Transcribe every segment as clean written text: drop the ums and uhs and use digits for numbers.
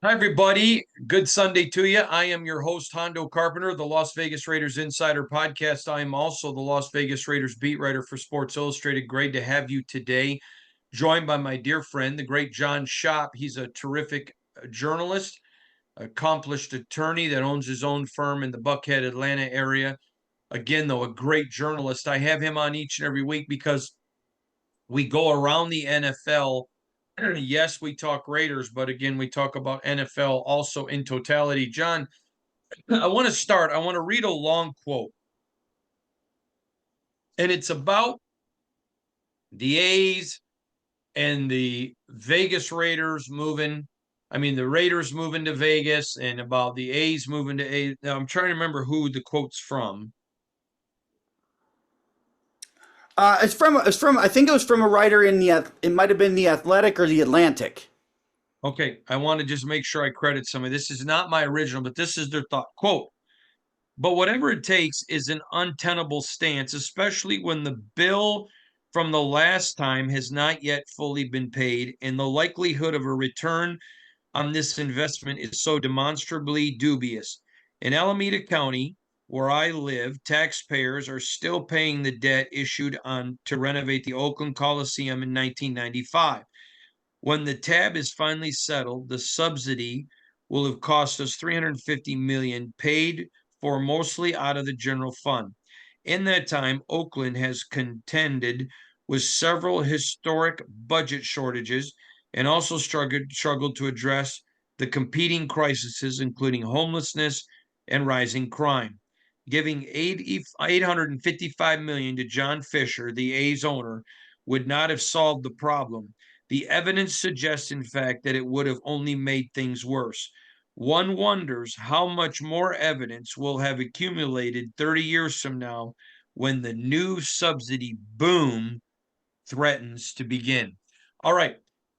Hi, everybody. Good Sunday to you. I am your host, Hondo Carpenter, the Las Vegas Raiders Insider Podcast. I am also the Las Vegas Raiders beat writer for Sports Illustrated. Great to have you today, joined by my dear friend, the great John Shop. He's a terrific journalist, accomplished attorney that owns his own firm in the Buckhead, Atlanta area. Again, though, a great journalist. I have him on each and every week because we go around the NFL. Yes, we talk Raiders, but again, we talk about NFL also in totality. John, I want to start. I want to read a long quote, and it's about the A's and the Vegas Raiders moving. I mean, the Raiders moving to Vegas and about the A's moving to A's. Now, I'm trying to remember who the quote's from. It's from. I think it was from a writer in the. It might have been the Athletic or the Atlantic. Okay, I want to just make sure I credit somebody. This is not my original, but this is their thought. Quote, but whatever it takes is an untenable stance, especially when the bill from the last time has not yet fully been paid, and the likelihood of a return on this investment is so demonstrably dubious. In Alameda County, where I live, taxpayers are still paying the debt issued on to renovate the Oakland Coliseum in 1995. When the tab is finally settled, the subsidy will have cost us 350 million paid for mostly out of the general fund. In that time, Oakland has contended with several historic budget shortages and also struggled to address the competing crises, including homelessness and rising crime. Giving 855 million to John Fisher, the A's owner, would not have solved the problem. The evidence suggests, in fact, that it would have only made things worse. One wonders how much more evidence will have accumulated 30 years from now when the new subsidy boom threatens to begin. All right,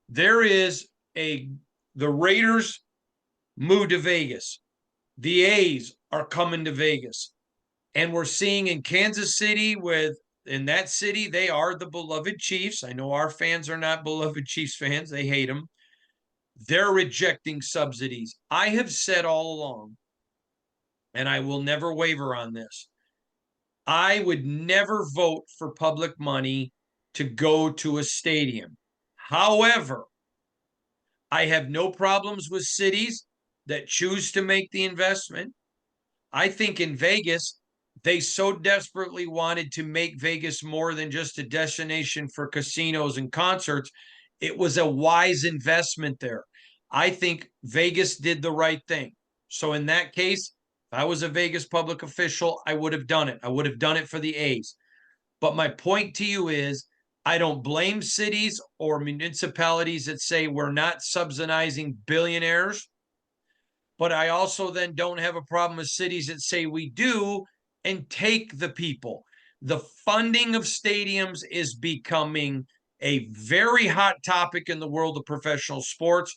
there is the Raiders move to Vegas. The A's are coming to Vegas. And we're seeing in Kansas City in that city, they are the beloved Chiefs. I know our fans are not beloved Chiefs fans. They hate them. They're rejecting subsidies. I have said all along, and I will never waver on this, I would never vote for public money to go to a stadium. However, I have no problems with cities that choose to make the investment. I think in Vegas, they so desperately wanted to make Vegas more than just a destination for casinos and concerts. It was a wise investment there. I think Vegas did the right thing. So in that case, if I was a Vegas public official, I would have done it. I would have done it for the A's. But my point to you is I don't blame cities or municipalities that say we're not subsidizing billionaires. But I also then don't have a problem with cities that say we do and take the people. The funding of stadiums is becoming a very hot topic in the world of professional sports.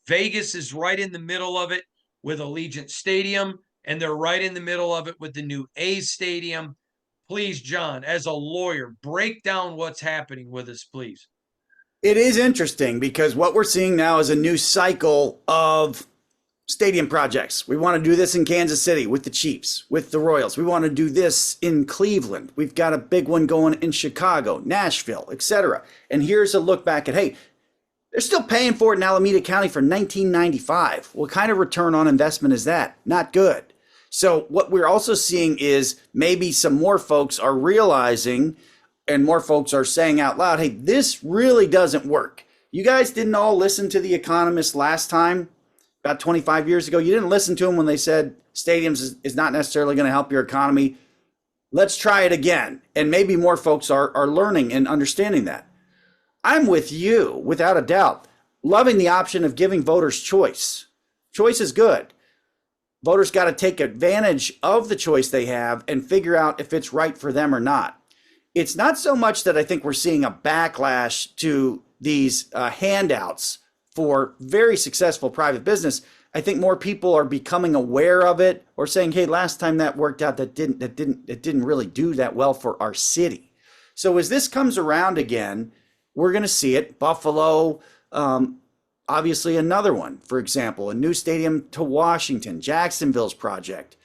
Vegas is right in the middle of it with Allegiant Stadium, and they're right in the middle of it with the new A's Stadium. Please, John, as a lawyer, break down what's happening with us, please. It is interesting because what we're seeing now is a new cycle of stadium projects. We want to do this in Kansas City with the Chiefs, with the Royals. We want to do this in Cleveland. We've got a big one going in Chicago, Nashville, etc. And here's a look back at, hey, they're still paying for it in Alameda County for 1995. What kind of return on investment is that? Not good. So what we're also seeing is maybe some more folks are realizing and more folks are saying out loud, hey, this really doesn't work. You guys didn't all listen to the economists last time, about 25 years ago. You didn't listen to them when they said stadiums is not necessarily going to help your economy. Let's try it again. And maybe more folks are learning and understanding that. I'm with you, without a doubt, loving the option of giving voters choice. Choice is good. Voters got to take advantage of the choice they have and figure out if it's right for them or not. It's not so much that I think we're seeing a backlash to these handouts for very successful private business. I think more people are becoming aware of it or saying, hey, last time that worked out, it didn't really do that well for our city. So as this comes around again, we're going to see it. Buffalo, obviously another one. For example, a new stadium to Washington, Jacksonville's project.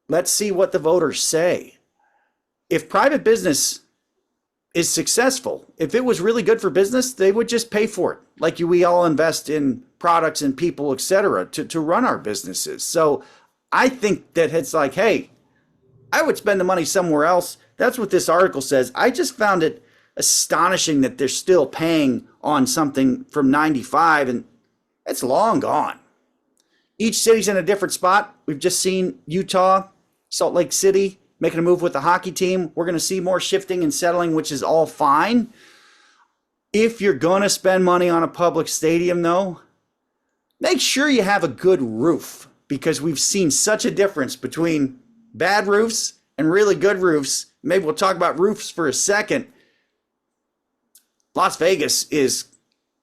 Let's see what the voters say. If private business is successful, if it was really good for business, they would just pay for it. Like we all invest in products and people, etc., to run our businesses. So I think that it's like, hey, I would spend the money somewhere else. That's what this article says. I just found it astonishing that they're still paying on something from 95, and it's long gone. Each city's in a different spot. We've just seen Utah, Salt Lake City making a move with the hockey team. We're going to see more shifting and settling, which is all fine. If you're going to spend money on a public stadium, though, make sure you have a good roof, because we've seen such a difference between bad roofs and really good roofs. Maybe we'll talk about roofs for a second. Las Vegas is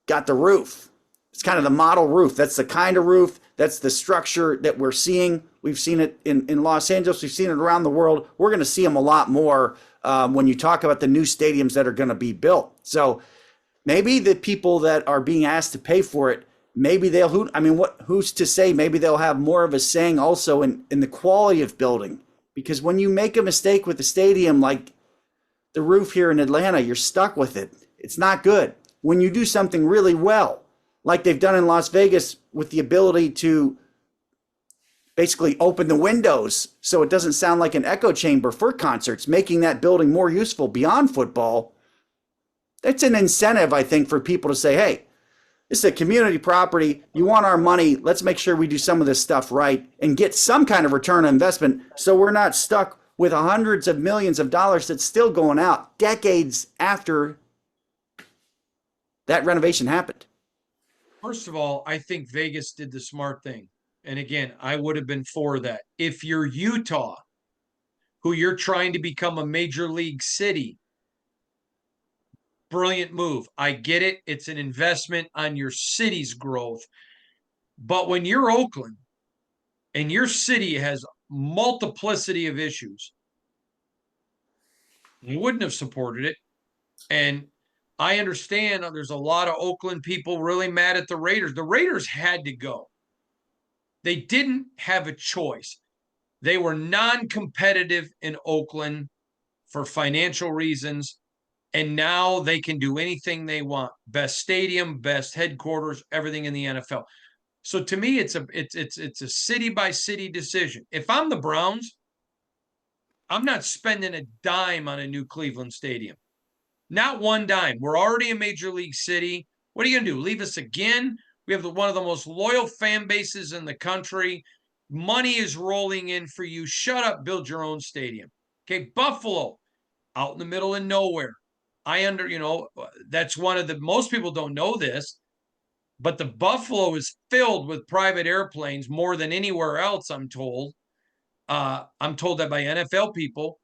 got the roof. It's kind of the model roof. That's the kind of roof. That's the structure that we're seeing. We've seen it in Los Angeles. We've seen it around the world. We're going to see them a lot more when you talk about the new stadiums that are going to be built. So maybe the people that are being asked to pay for it, maybe they'll, who's to say, maybe they'll have more of a saying also in the quality of building. Because when you make a mistake with the stadium, like the roof here in Atlanta, you're stuck with it. It's not good. When you do something really well, like they've done in Las Vegas with the ability to basically open the windows so it doesn't sound like an echo chamber for concerts, making that building more useful beyond football, that's an incentive, I think, for people to say, hey, this is a community property. You want our money. Let's make sure we do some of this stuff right and get some kind of return on investment so we're not stuck with hundreds of millions of dollars that's still going out decades after that renovation happened. First of all, I think Vegas did the smart thing. And again, I would have been for that. If you're Utah, who you're trying to become a major league city, brilliant move. I get it. It's an investment on your city's growth. But when you're Oakland and your city has multiplicity of issues, you wouldn't have supported it. And I understand there's a lot of Oakland people really mad at the Raiders. The Raiders had to go. They didn't have a choice. They were non-competitive in Oakland for financial reasons, and now they can do anything they want. Best stadium, best headquarters, everything in the NFL. So to me, it's a city by city decision. If I'm the Browns, I'm not spending a dime on a new Cleveland stadium. Not one dime. We're already a major league city. What are you going to do? Leave us again? We have one of the most loyal fan bases in the country. Money is rolling in for you. Shut up, build your own stadium. Okay, Buffalo, out in the middle of nowhere. That's one of the, most people don't know this, but the Buffalo is filled with private airplanes more than anywhere else, I'm told. I'm told that by NFL people,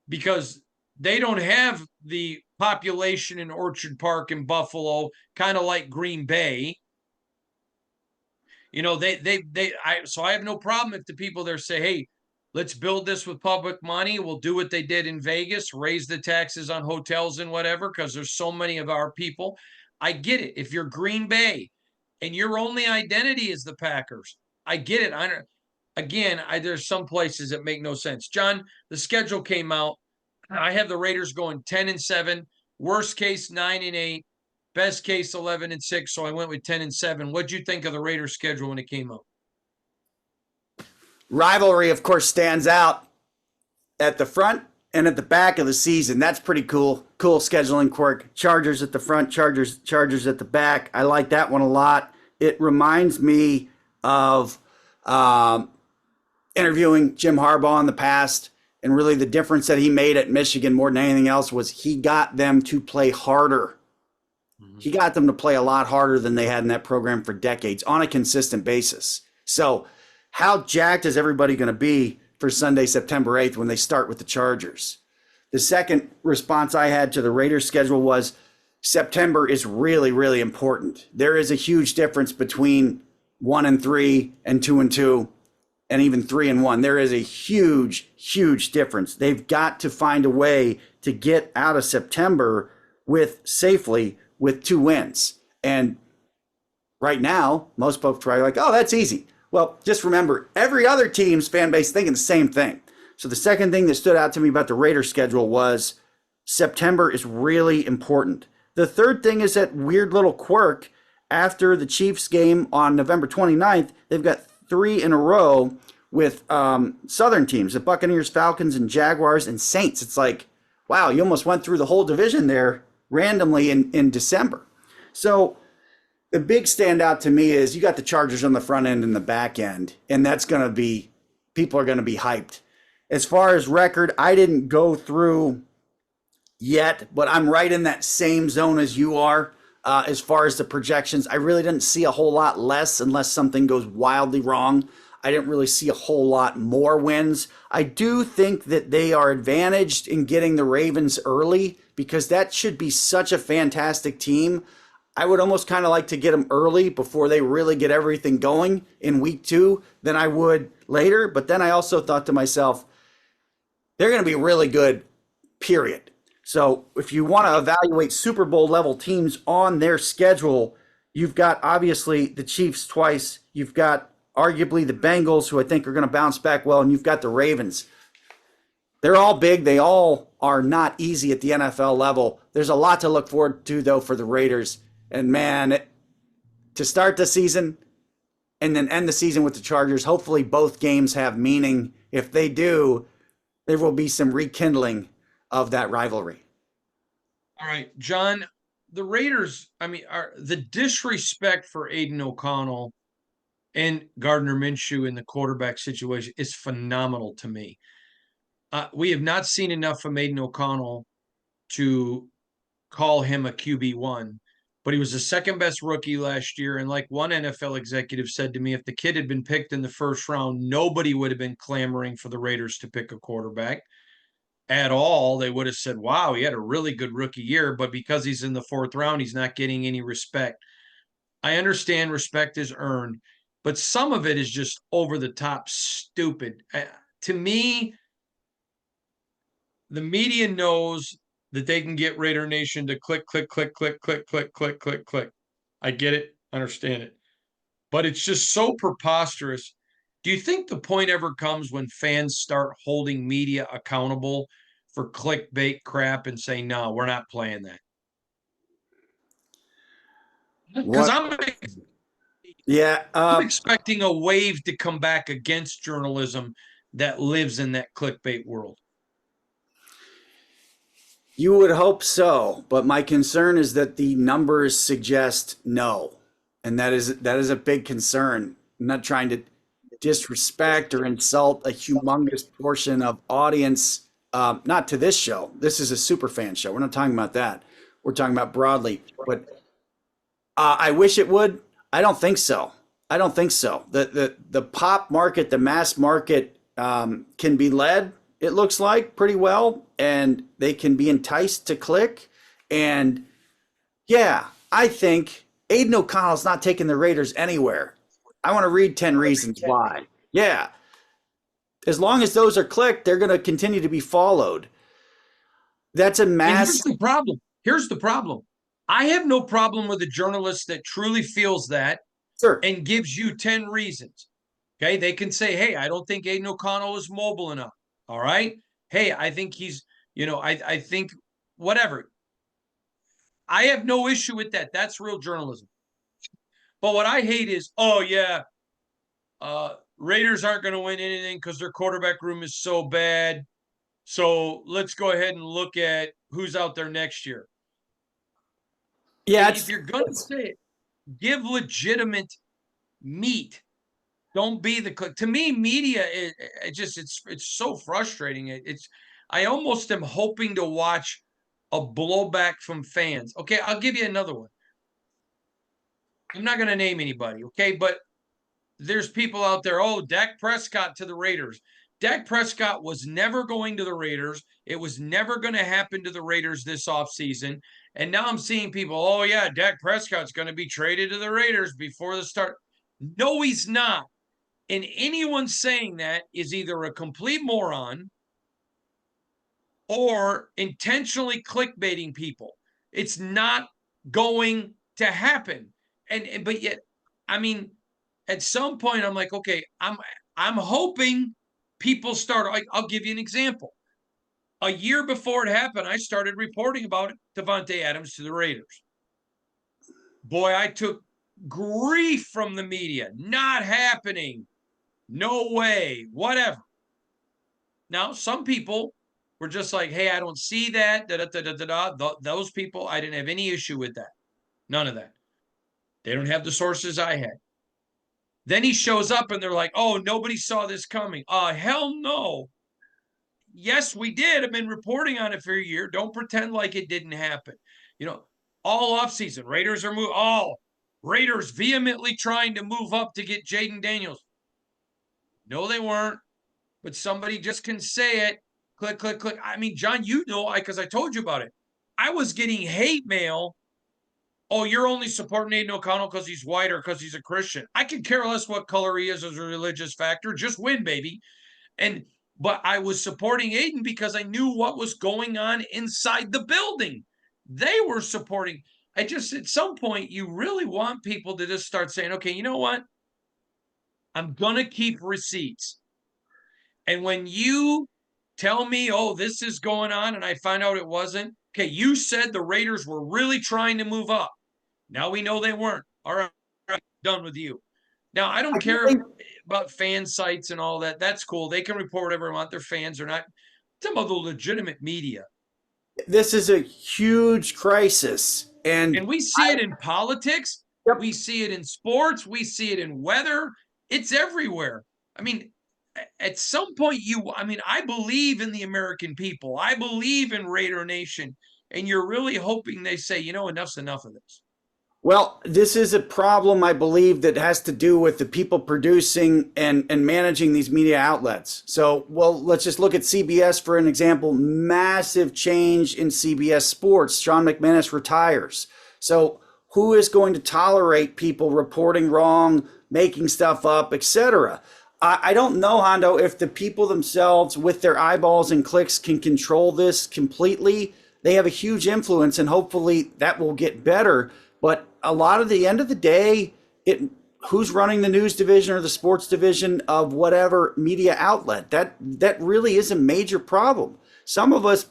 because they don't have the population in Orchard Park in Buffalo, kind of like Green Bay. So I have no problem if the people there say, hey, let's build this with public money. We'll do what they did in Vegas, raise the taxes on hotels and whatever, because there's so many of our people. I get it. If you're Green Bay and your only identity is the Packers, I get it. There's some places that make no sense. John, the schedule came out. I have the Raiders going 10-7, worst case 9-8, best case 11-6. So I went with 10-7. What'd you think of the Raiders schedule when it came out? Rivalry, of course, stands out at the front and at the back of the season. That's pretty cool. Cool scheduling quirk. Chargers at the front, Chargers at the back. I like that one a lot. It reminds me of interviewing Jim Harbaugh in the past. And really the difference that he made at Michigan more than anything else was he got them to play harder. Mm-hmm. He got them to play a lot harder than they had in that program for decades on a consistent basis. So how jacked is everybody going to be for Sunday, September 8th when they start with the Chargers? The second response I had to the Raiders schedule was September is really, really important. There is a huge difference between 1-3 and 2-2. And even 3-1, there is a huge, huge difference. They've got to find a way to get out of September safely with 2 wins. And right now, most folks are like, oh, that's easy. Well, just remember, every other team's fan base thinking the same thing. So the second thing that stood out to me about the Raiders schedule was September is really important. The third thing is that weird little quirk after the Chiefs game on November 29th, they've got three in a row with Southern teams, the Buccaneers, Falcons, and Jaguars and Saints. It's like, wow, you almost went through the whole division there randomly in December. So the big standout to me is you got the Chargers on the front end and the back end, and that's going to be, people are going to be hyped. As far as record, I didn't go through yet, but I'm right in that same zone as you are. As far as the projections, I really didn't see a whole lot less unless something goes wildly wrong. I didn't really see a whole lot more wins. I do think that they are advantaged in getting the Ravens early because that should be such a fantastic team. I would almost kind of like to get them early before they really get everything going in week 2 than I would later. But then I also thought to myself, they're going to be really good, period. So if you want to evaluate Super Bowl level teams on their schedule, you've got obviously the Chiefs twice. You've got arguably the Bengals, who I think are going to bounce back well, and you've got the Ravens. They're all big. They all are not easy at the NFL level. There's a lot to look forward to, though, for the Raiders. And, man, to start the season and then end the season with the Chargers, hopefully both games have meaning. If they do, there will be some rekindling of that rivalry. All right, John, the Raiders, I mean, the disrespect for Aidan O'Connell and Gardner Minshew in the quarterback situation is phenomenal to me. We have not seen enough from Aidan O'Connell to call him a QB1, but he was the second best rookie last year. And like one NFL executive said to me, if the kid had been picked in the first round, nobody would have been clamoring for the Raiders to pick a quarterback at all. They would have said, wow, he had a really good rookie year, but because he's in the fourth round, he's not getting any respect. I understand respect is earned, but some of it is just over the top stupid. To me, the media knows that they can get Raider Nation to click, click, click, click, click, click, click, click, click. I get it, understand it. But it's just so preposterous. Do you think the point ever comes when fans start holding media accountable for clickbait crap and say, no, we're not playing that? Because What? Yeah. I'm expecting a wave to come back against journalism that lives in that clickbait world. You would hope so, but my concern is that the numbers suggest no, and that is a big concern. I'm not trying to disrespect or insult a humongous portion of audience. Not to this show. This is a super fan show. We're not talking about that. We're talking about broadly. But I wish it would. I don't think so. I don't think so. The pop market, the mass market, can be led, it looks like, pretty well, and they can be enticed to click. And yeah, I think Aidan O'Connell's not taking the Raiders anywhere. I want to read 10 reasons why. Yeah. As long as those are clicked, they're going to continue to be followed. That's a And mass. here's the problem. Here's the problem. I have no problem with a journalist that truly feels that Sure. and gives you 10 reasons. Okay. They can say, hey, I don't think Aidan O'Connell is mobile enough. All right. Hey, I think he's, I think whatever. I have no issue with that. That's real journalism. But what I hate is, oh, yeah, Raiders aren't going to win anything because their quarterback room is so bad. So let's go ahead and look at who's out there next year. Yeah. If you're going to say it, give legitimate meat. Don't be the click. To me, media it's so frustrating. I almost am hoping to watch a blowback from fans. Okay, I'll give you another one. I'm not going to name anybody, okay, but there's people out there. Oh, Dak Prescott to the Raiders. Dak Prescott was never going to the Raiders. It was never going to happen to the Raiders this offseason. And now I'm seeing people, oh, yeah, Dak Prescott's going to be traded to the Raiders before the start. No, he's not. And anyone saying that is either a complete moron or intentionally clickbaiting people. It's not going to happen. But yet I mean, at some point, I'm like, okay, I'm hoping people start. I'll give you an example. A year before it happened, I started reporting about it, Devontae Adams to the Raiders. Boy, I took grief from the media. Not happening. No way. Whatever. Now, some people were just like, hey, I don't see that. Da, da, da, da, da, da. Those people, I didn't have any issue with that. None of that. They don't have the sources I had. Then he shows up and they're like, oh, nobody saw this coming. Hell no. Yes, we did. I've been reporting on it for a year. Don't pretend like it didn't happen. You know, all offseason, Raiders vehemently trying to move up to get Jaden Daniels. No, they weren't. But somebody just can say it. Click, click, click. I mean, John, you know, because I told you about it. I was getting hate mail. Oh, you're only supporting Aidan O'Connell because he's white or because he's a Christian. I could care less what color he is as a religious factor. Just win, baby. But I was supporting Aidan because I knew what was going on inside the building. They were supporting. At some point, you really want people to just start saying, okay, you know what? I'm going to keep receipts. And when you tell me, oh, this is going on, and I find out it wasn't, okay, you said the Raiders were really trying to move up. Now we know they weren't. All right, done with you. Now, I don't care about fan sites and all that. That's cool. They can report whatever they want. They're fans. They're not. Some of the legitimate media. This is a huge crisis. And we see it in politics. Yep. We see it in sports. We see it in weather. It's everywhere. I mean, at some point, I believe in the American people. I believe in Raider Nation. And you're really hoping they say, you know, enough's enough of this. Well, this is a problem, I believe, that has to do with the people producing and managing these media outlets. So, well, let's just look at CBS for an example. Massive change in CBS Sports. Sean McManus retires. So who is going to tolerate people reporting wrong, making stuff up, etc.? I don't know, Hondo, if the people themselves with their eyeballs and clicks can control this completely. They have a huge influence, and hopefully that will get better. But a lot of the end of the day, who's running the news division or the sports division of whatever media outlet, that really is a major problem. Some of us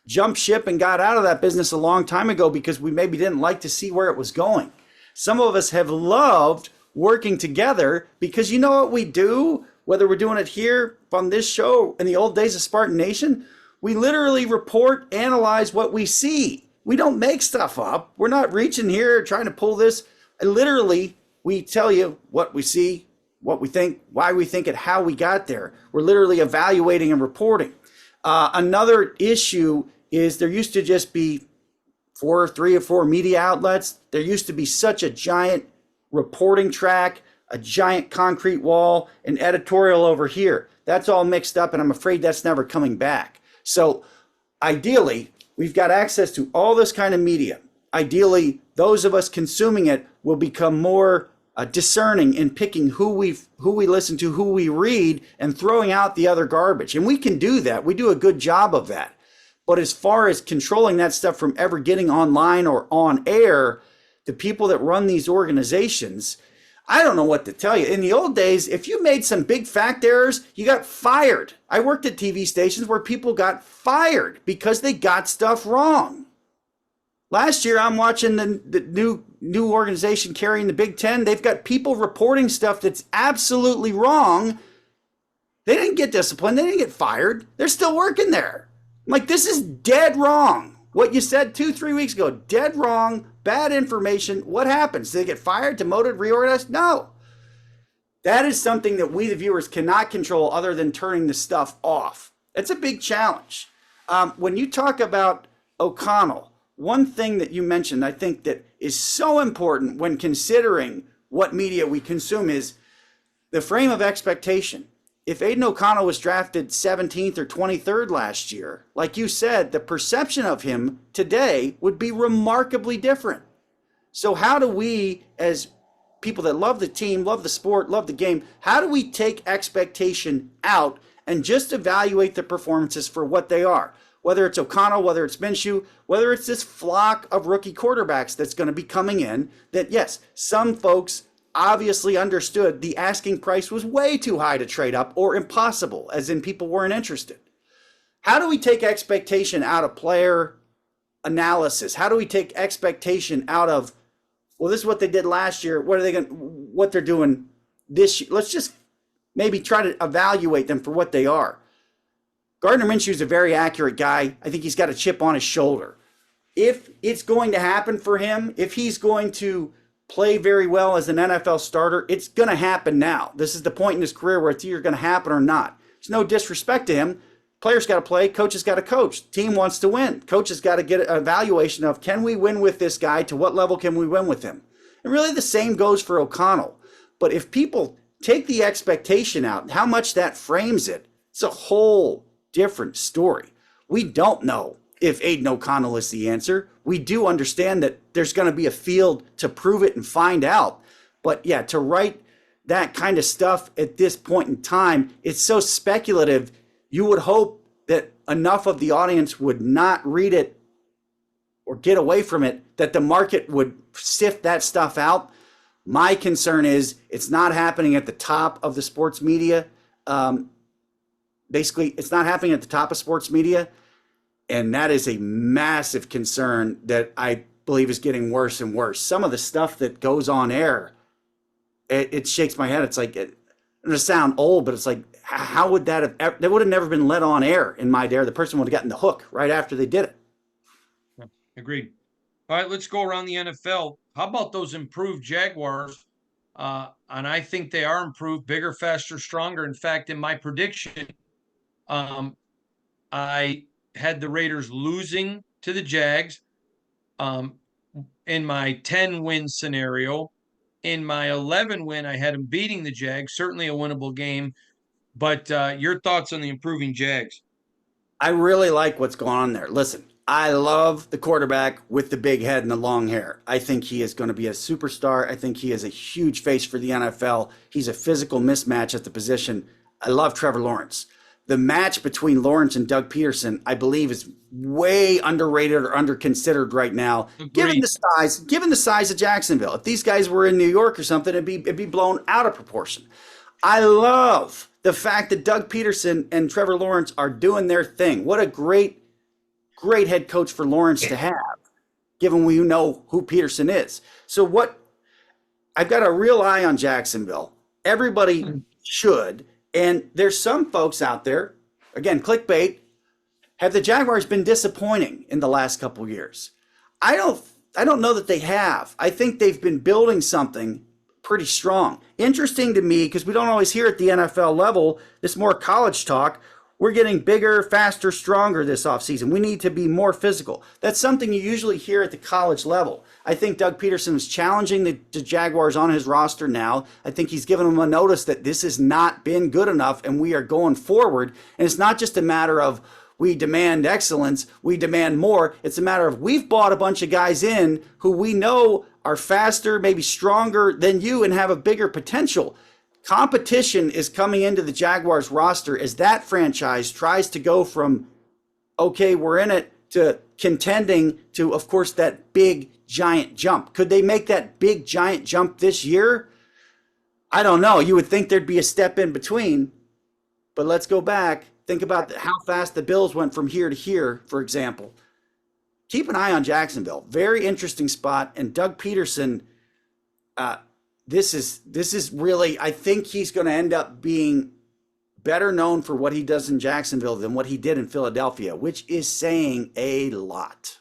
jumped ship and got out of that business a long time ago because we maybe didn't like to see where it was going. Some of us have loved working together because you know what we do, whether we're doing it here on this show in the old days of Spartan Nation, we literally report, analyze what we see. We don't make stuff up. We're not reaching here trying to pull this. Literally, we tell you what we see, what we think, why we think it, how we got there. We're literally evaluating and reporting. Another issue is there used to just be 3 or 4 media outlets. There used to be such a giant reporting track, a giant concrete wall, an editorial over here. That's all mixed up, and I'm afraid that's never coming back. So ideally, we've got access to all this kind of media. Ideally, those of us consuming it will become more discerning in picking who we listen to, who we read, and throwing out the other garbage. And we can do that. We do a good job of that. But as far as controlling that stuff from ever getting online or on air, the people that run these organizations, I don't know what to tell you. In the old days, if you made some big fact errors, you got fired. I worked at TV stations where people got fired because they got stuff wrong. Last year, I'm watching the new organization carrying the Big Ten. They've got people reporting stuff that's absolutely wrong. They didn't get disciplined. They didn't get fired. They're still working there. I'm like, this is dead wrong. What you said 2-3 weeks ago, dead wrong, bad information. What happens? Do they get fired, demoted, reorganized? No. That is something that we, the viewers, cannot control other than turning the stuff off. It's a big challenge. When you talk about O'Connell, one thing that you mentioned, I think that is so important when considering what media we consume is the frame of expectation. If Aidan O'Connell was drafted 17th or 23rd last year, like you said, the perception of him today would be remarkably different. So how do we, as people that love the team, love the sport, love the game, how do we take expectation out and just evaluate the performances for what they are? Whether it's O'Connell, whether it's Minshew, whether it's this flock of rookie quarterbacks that's going to be coming in, that yes, some folks obviously understood the asking price was way too high to trade up or impossible, as in people weren't interested. How do we take expectation out of player analysis? How do we take expectation out of, well, this is what they did last year. What are they going? What they're doing this year? Let's just maybe try to evaluate them for what they are. Gardner Minshew is a very accurate guy. I think he's got a chip on his shoulder. If it's going to happen for him, if he's going to play very well as an NFL starter, it's going to happen now. This is the point in his career where it's either going to happen or not. There's no disrespect to him. Players got to play. Coaches got to coach. Team wants to win. Coaches got to get an evaluation of, can we win with this guy? To what level can we win with him? And really the same goes for O'Connell. But if people take the expectation out, how much that frames it, it's a whole different story. We don't know if Aidan O'Connell is the answer. We do understand that there's going to be a field to prove it and find out. But yeah, to write that kind of stuff at this point in time, it's so speculative. You would hope that enough of the audience would not read it or get away from it, that the market would sift that stuff out. My concern is it's not happening at the top of the sports media. Basically, it's not happening at the top of sports media. And that is a massive concern that I believe is getting worse and worse. Some of the stuff that goes on air, it shakes my head. It's like, it's going to sound old, but it's like, how would that have, that would have never been let on air in my day. The person would have gotten the hook right after they did it. Yeah, agreed. All right, let's go around the NFL. How about those improved Jaguars? And I think they are improved, bigger, faster, stronger. In fact, in my prediction, I had the Raiders losing to the Jags in my 10-win scenario. In my 11-win, I had them beating the Jags, certainly a winnable game. But your thoughts on the improving Jags? I really like what's going on there. Listen, I love the quarterback with the big head and the long hair. I think he is going to be a superstar. I think he is a huge face for the NFL. He's a physical mismatch at the position. I love Trevor Lawrence. The match between Lawrence and Doug Peterson, I believe, is way underrated or underconsidered right now. Agreed. Given the size of Jacksonville. If these guys were in New York or something, it'd be blown out of proportion. I love the fact that Doug Peterson and Trevor Lawrence are doing their thing. What a great head coach for Lawrence to have, given we know who Peterson is. So I've got a real eye on Jacksonville. Everybody should. And there's some folks out there, again, clickbait, have the Jaguars been disappointing in the last couple of years? I don't know that they have. I think they've been building something pretty strong. Interesting to me, because we don't always hear at the NFL level, this more college talk. We're getting bigger, faster, stronger this offseason. We need to be more physical. That's something you usually hear at the college level. I think Doug Peterson is challenging the Jaguars on his roster now. I think he's given them a notice that this has not been good enough and we are going forward. And it's not just a matter of we demand excellence, we demand more. It's a matter of we've bought a bunch of guys in who we know are faster, maybe stronger than you and have a bigger potential. Competition is coming into the Jaguars roster as that franchise tries to go from, okay, we're in it, to contending to, of course, that big, giant jump. Could they make that big, giant jump this year? I don't know. You would think there'd be a step in between. But let's go back. Think about how fast the Bills went from here to here, for example. Keep an eye on Jacksonville. Very interesting spot. And Doug Peterson, this is really, I think he's going to end up being better known for what he does in Jacksonville than what he did in Philadelphia, which is saying a lot.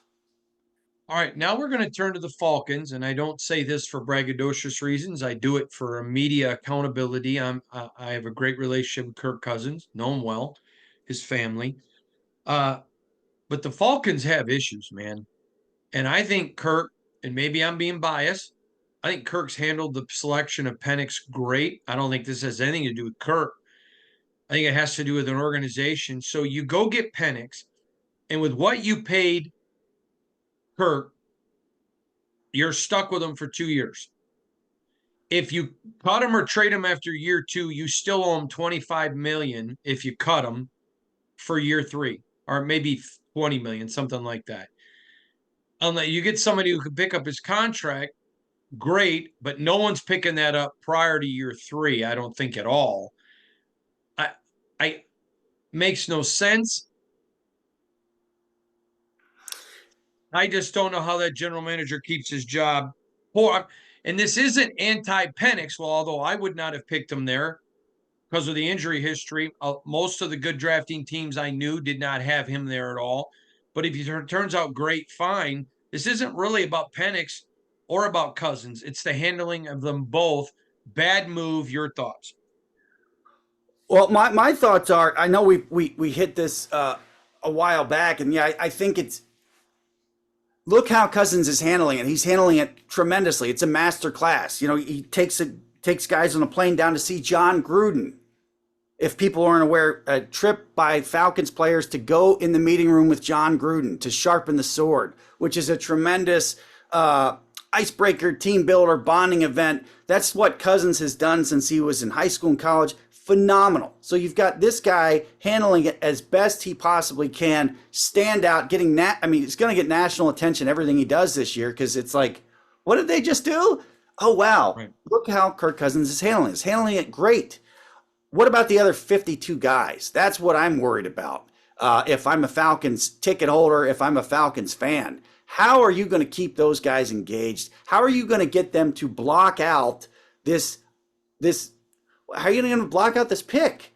All right, now we're going to turn to the Falcons, and I don't say this for braggadocious reasons. I do it for media accountability. I have a great relationship with Kirk Cousins, know him well, his family. But the Falcons have issues, man. And I think Kirk, and maybe I'm being biased, I think Kirk's handled the selection of Penix great. I don't think this has anything to do with Kirk. I think it has to do with an organization. So you go get Penix, and with what you paid Kirk, you're stuck with him for 2 years. If you cut him or trade him after year 2, you still owe him $25 million if you cut him for year 3, or maybe $20 million, something like that. Unless you get somebody who can pick up his contract, great, but no one's picking that up prior to year 3, I don't think at all. I I makes no sense. I just don't know how that general manager keeps his job. Poor, and this isn't anti-Penix, well, although I would not have picked him there because of the injury history. Most of the good drafting teams I knew did not have him there at all. But if he turns out great, fine. This isn't really about Penix or about Cousins. It's the handling of them both. Bad move. Your thoughts? Well, my thoughts are, I know we hit this a while back, and yeah, I think it's, look how Cousins is handling it. He's handling it tremendously. It's a master class. You know, he takes guys on a plane down to see John Gruden. If people aren't aware, a trip by Falcons players to go in the meeting room with John Gruden to sharpen the sword, which is a tremendous icebreaker, team builder, bonding event. That's what Cousins has done since he was in high school and college. Phenomenal. So you've got this guy handling it as best he possibly can, stand out, getting I mean, he's going to get national attention, everything he does this year, because it's like, what did they just do? Oh, wow. Right. Look how Kirk Cousins is handling it. He's handling it great. What about the other 52 guys? That's what I'm worried about. If I'm a Falcons ticket holder, if I'm a Falcons fan, how are you going to keep those guys engaged? How are you going to get them to block out this? How are you going to block out this pick?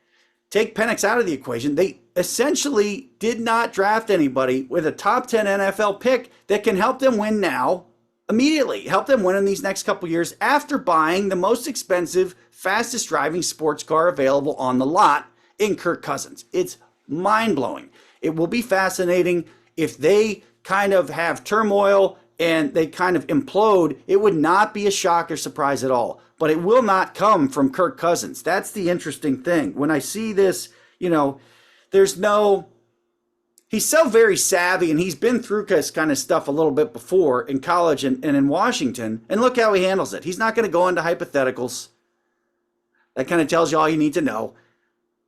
Take Penix out of the equation. They essentially did not draft anybody with a top 10 NFL pick that can help them win now, immediately, help them win in these next couple years after buying the most expensive, fastest driving sports car available on the lot in Kirk Cousins. It's mind-blowing. It will be fascinating if they kind of have turmoil and they kind of implode. It would not be a shock or surprise at all, but it will not come from Kirk Cousins. That's the interesting thing. When I see this, you know, he's so very savvy, and he's been through this kind of stuff a little bit before in college and in Washington, and look how he handles it. He's not going to go into hypotheticals. That kind of tells you all you need to know.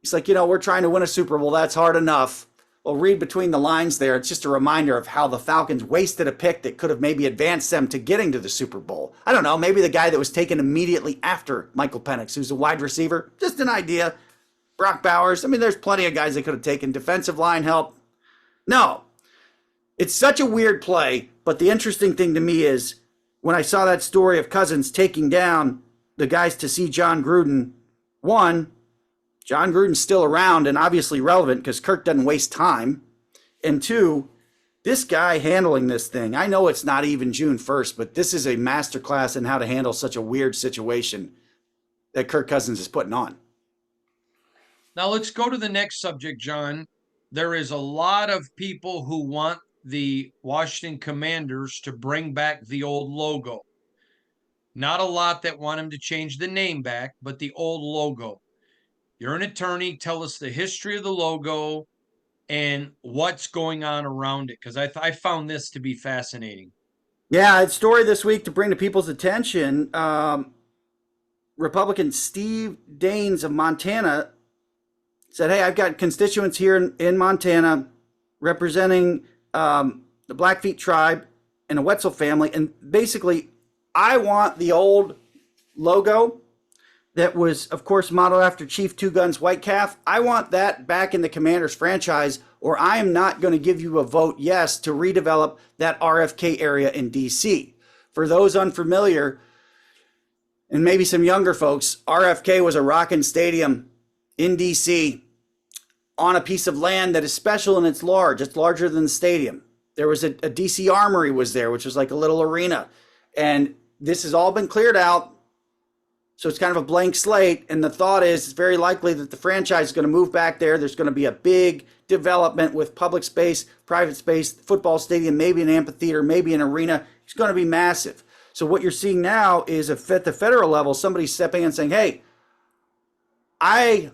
He's like, you know, we're trying to win a Super Bowl. That's hard enough. Well, read between the lines there. It's just a reminder of how the Falcons wasted a pick that could have maybe advanced them to getting to the Super Bowl. I don't know, maybe the guy that was taken immediately after Michael Penix, who's a wide receiver. Just an idea. Brock Bowers. I mean, there's plenty of guys they could have taken. Defensive line help. No. It's such a weird play, but the interesting thing to me is when I saw that story of Cousins taking down the guys to see John Gruden, one, John Gruden's still around and obviously relevant because Kirk doesn't waste time. And two, this guy handling this thing, I know it's not even June 1st, but this is a masterclass in how to handle such a weird situation that Kirk Cousins is putting on. Now let's go to the next subject, John. There is a lot of people who want the Washington Commanders to bring back the old logo. Not a lot that want him to change the name back, but the old logo. You're an attorney. Tell us the history of the logo and what's going on around it, because I found this to be fascinating. Yeah, it's story this week to bring to people's attention. Republican Steve Daines of Montana said, hey, I've got constituents here in Montana representing the Blackfeet tribe and a Wetzel family. And basically, I want the old logo that was, of course, modeled after Chief Two Guns White Calf. I want that back in the Commanders franchise, or I am not going to give you a vote yes to redevelop that RFK area in D.C. For those unfamiliar, and maybe some younger folks, RFK was a rocking stadium in D.C. on a piece of land that is special and it's large. It's larger than the stadium. There was a D.C. Armory was there, which was like a little arena. And this has all been cleared out. So it's kind of a blank slate. And the thought is it's very likely that the franchise is going to move back there. There's going to be a big development with public space, private space, football stadium, maybe an amphitheater, maybe an arena. It's going to be massive. So what you're seeing now is at the federal level, somebody stepping in and saying, hey, I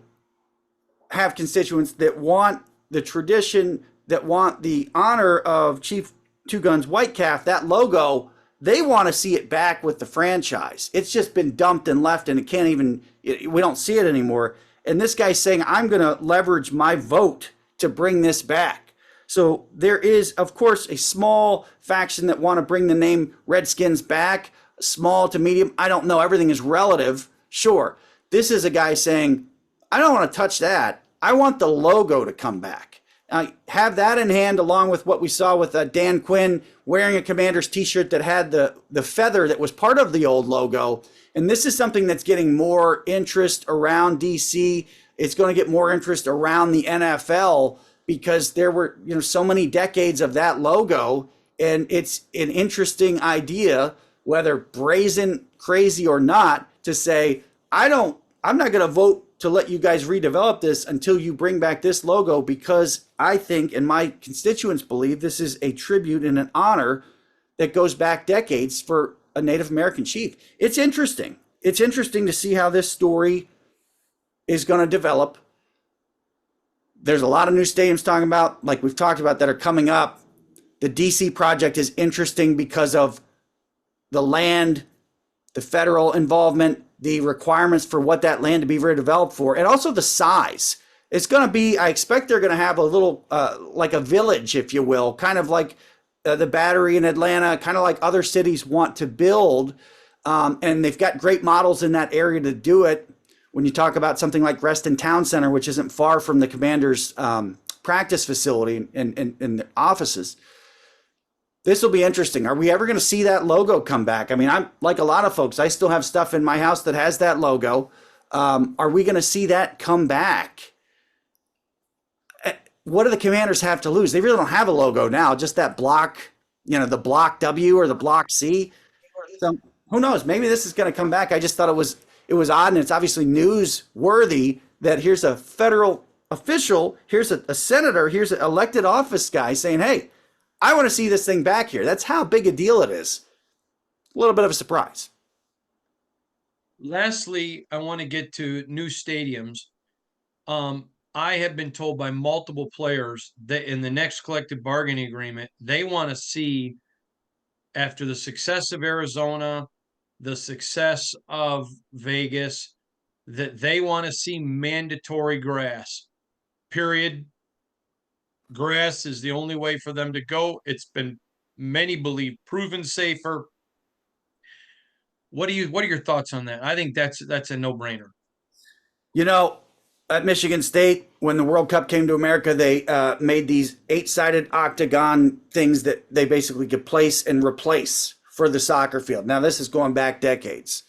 have constituents that want the tradition, that want the honor of Chief Two Guns White Calf, that logo. They want to see it back with the franchise. It's just been dumped and left, and we don't see it anymore. And this guy's saying, I'm going to leverage my vote to bring this back. So there is, of course, a small faction that want to bring the name Redskins back. small to medium. I don't know. Everything is relative. Sure. This is a guy saying, I don't want to touch that. I want the logo to come back. Now, have that in hand along with what we saw with Dan Quinn wearing a Commanders t-shirt that had the feather that was part of the old logo. And this is something that's getting more interest around DC. It's going to get more interest around the NFL because there were, so many decades of that logo. And it's an interesting idea, whether brazen, crazy or not, to say, I'm not going to vote to let you guys redevelop this until you bring back this logo, because I think, and my constituents believe, this is a tribute and an honor that goes back decades for a Native American chief. It's interesting. It's interesting to see how this story is going to develop. There's a lot of new stadiums talking about, like we've talked about, that are coming up. The DC project is interesting because of the land, the federal involvement, the requirements for what that land to be redeveloped for, and also the size. It's going to be, I expect they're going to have a little, like a village, if you will, kind of like the Battery in Atlanta, kind of like other cities want to build. And they've got great models in that area to do it. When you talk about something like Reston Town Center, which isn't far from the Commanders' practice facility and the offices, this will be interesting. Are we ever going to see that logo come back? I mean, I'm like a lot of folks, I still have stuff in my house that has that logo. Are we going to see that come back? What do the Commanders have to lose? They really don't have a logo now, just that block, the block W or the block C. So who knows? Maybe this is going to come back. I just thought it was odd, and it's obviously newsworthy that here's a federal official, here's a senator, here's an elected office guy saying, hey, I want to see this thing back here. That's how big a deal it is. A little bit of a surprise. Lastly, I want to get to new stadiums. I have been told by multiple players that in the next collective bargaining agreement, they want to see, after the success of Arizona, the success of Vegas, that they want to see mandatory grass. Period. Grass is the only way for them to go. It's been, many believe, proven safer. What are your thoughts on that? I think that's a no-brainer. At Michigan State, when the World Cup came to America, they made these 8-sided octagon things that they basically could place and replace for the soccer field. Now, this is going back decades.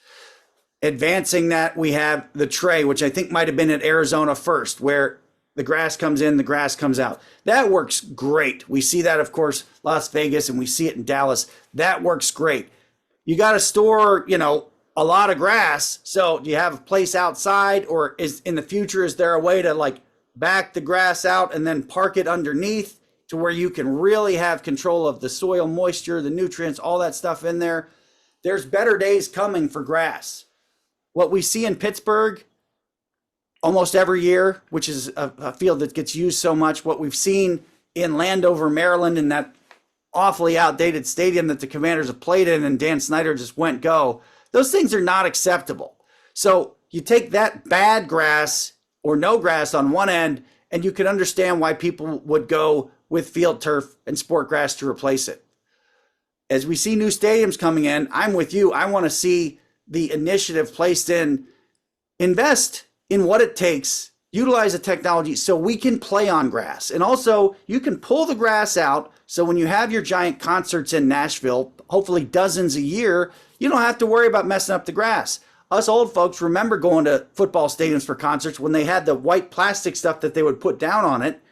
Advancing that, we have the tray, which I think might have been at Arizona first, where the grass comes in, the grass comes out. That works great. We see that, of course, Las Vegas, and we see it in Dallas. That works great. You got to store, a lot of grass. So do you have a place outside, or is in the future, is there a way to like back the grass out and then park it underneath to where you can really have control of the soil moisture, the nutrients, all that stuff in there? There's better days coming for grass. What we see in Pittsburgh almost every year, which is a field that gets used so much, what we've seen in Landover, Maryland, in that awfully outdated stadium that the Commanders have played in and Dan Snyder just went go, those things are not acceptable. So you take that bad grass or no grass on one end, and you can understand why people would go with field turf and sport grass to replace it. As we see new stadiums coming in, I'm with you. I want to see the initiative placed in, invest in what it takes, utilize the technology so we can play on grass. And also, you can pull the grass out so when you have your giant concerts in Nashville, hopefully dozens a year, you don't have to worry about messing up the grass. Us old folks remember going to football stadiums for concerts when they had the white plastic stuff that they would put down on it.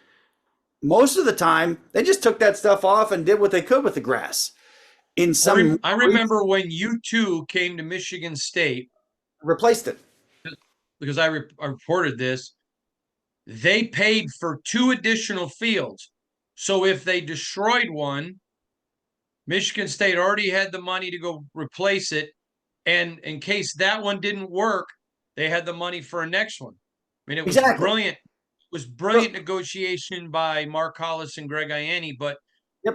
Most of the time, they just took that stuff off and did what they could with the grass. I remember when U2 came to Michigan State, replaced it. Because I reported this, they paid for 2 additional fields. So if they destroyed one, Michigan State already had the money to go replace it. And in case that one didn't work, they had the money for a next one. I mean, it was brilliant. It was brilliant negotiation by Mark Hollis and Greg Ianni. But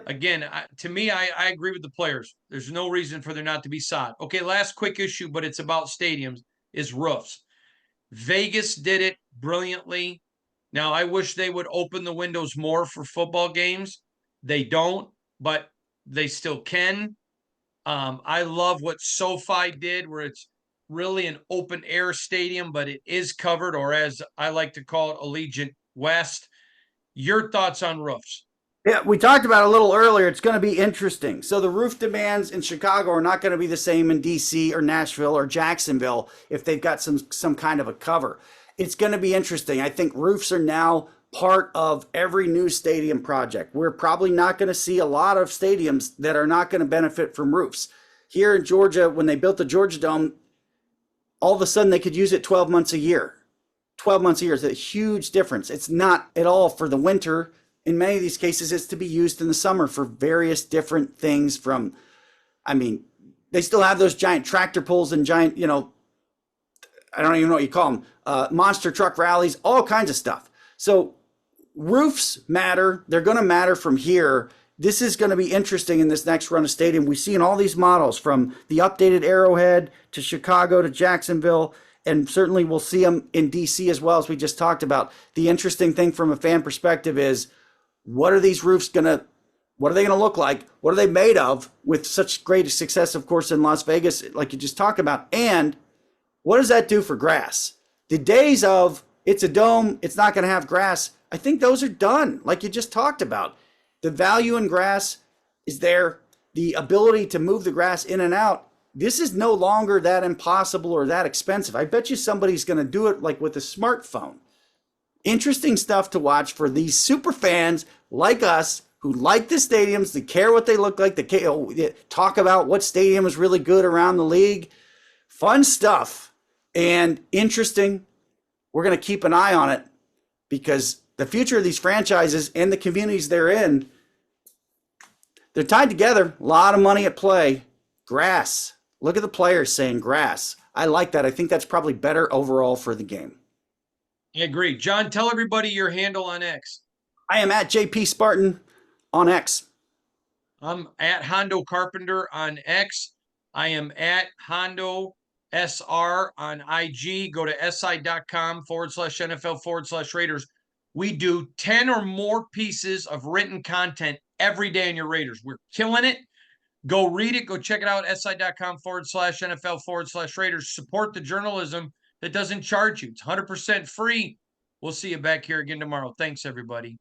again, to me, I agree with the players. There's no reason for there not to be sod. Okay, last quick issue, but it's about stadiums, is roofs. Vegas did it brilliantly. Now, I wish they would open the windows more for football games. They don't, but they still can. I love what SoFi did, where it's really an open air stadium, but it is covered, or as I like to call it, Allegiant West. Your thoughts on roofs? Yeah, we talked about it a little earlier. It's going to be interesting. So the roof demands in Chicago are not going to be the same in DC or Nashville or Jacksonville if they've got some kind of a cover. It's going to be interesting. I think roofs are now part of every new stadium project. We're probably not going to see a lot of stadiums that are not going to benefit from roofs. Here in Georgia, when they built the Georgia Dome, all of a sudden they could use it 12 months a year. 12 months a year is a huge difference. It's not at all for the winter. In many of these cases, it's to be used in the summer for various different things from, I mean, they still have those giant tractor pulls and giant, I don't even know what you call them, monster truck rallies, all kinds of stuff. So roofs matter. They're going to matter from here. This is going to be interesting in this next run of stadium. We've seen all these models from the updated Arrowhead to Chicago to Jacksonville, and certainly we'll see them in DC as well, as we just talked about. The interesting thing from a fan perspective is, what are these roofs what are they going to look like? What are they made of with such great success, of course, in Las Vegas, like you just talked about? And what does that do for grass? The days of it's a dome, it's not going to have grass, I think those are done, like you just talked about. The value in grass is there. The ability to move the grass in and out, this is no longer that impossible or that expensive. I bet you somebody's going to do it like with a smartphone. Interesting stuff to watch for these super fans like us who like the stadiums, that care what they look like, that talk about what stadium is really good around the league. Fun stuff and interesting. We're going to keep an eye on it because the future of these franchises and the communities they're in, they're tied together. A lot of money at play. Grass. Look at the players saying grass. I like that. I think that's probably better overall for the game. I agree. John, tell everybody your handle on X. I am at JP Spartan on X. I'm at Hondo Carpenter on X. I am at Hondo SR on IG. Go to si.com/NFL/Raiders. We do 10 or more pieces of written content every day on your Raiders. We're killing it. Go read it. Go check it out. si.com/NFL/Raiders. Support the journalism that doesn't charge you. It's 100% free. We'll see you back here again tomorrow. Thanks, everybody.